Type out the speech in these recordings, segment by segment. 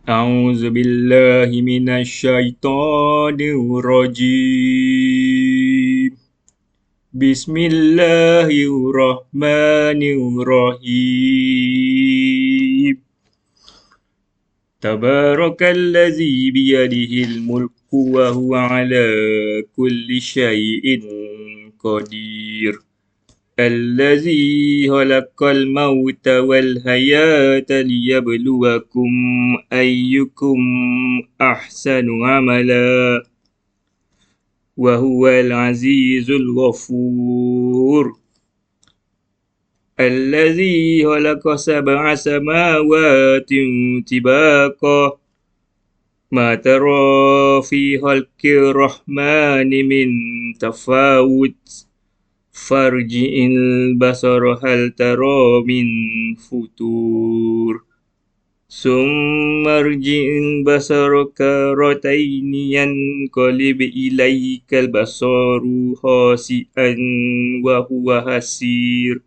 أعوذ بالله من الشيطان الرجيم. بسم الله الرحمن الرحيم. تبارك الذي بيده الملك وهو على كل شيء قدير. الذي خلق الموت والحياة ليبلوكم أيكم أحسن عملا وهو العزيز الغفور. الذي خلق 7 سماوات طباقا ما ترى في خلق الرحمن من تفاوت فارجع البصر هل ترى من فتور ثم ارجع البصر كرتين ينقلب إليك البصر خاسئا وهو حسير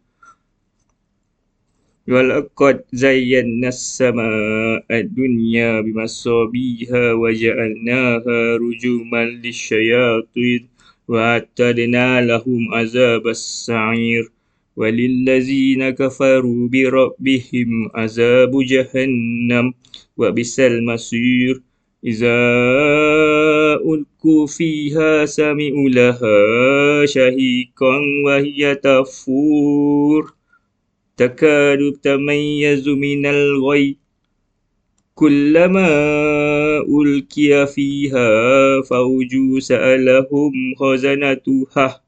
ولقد زينا السماء الدنيا بمصابيح وجعلناها رجوما للشياطين وأعتدنا لهم عذاب السعير وللذين كفروا بربهم عذاب جهنم وبئس المصير إذا ألقوا فيها سمعوا لها شهيقا وهي تفور تكاد تميز من الغيظ كلما ألقي فيها فوج سألهم خزنتها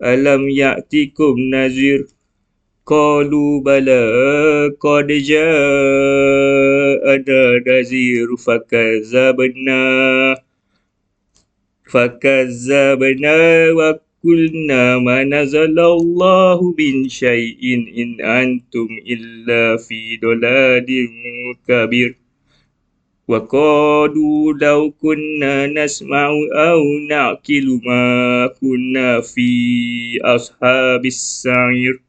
ألم يأتكم نذير قالوا بلى قد جاءنا نذير فكذبنا وقلنا ما نزل الله من شيء إن أنتم إلا في ضلال كبير وقالوا لو كنا نسمع أو نعقل ما كنا في أصحاب السعير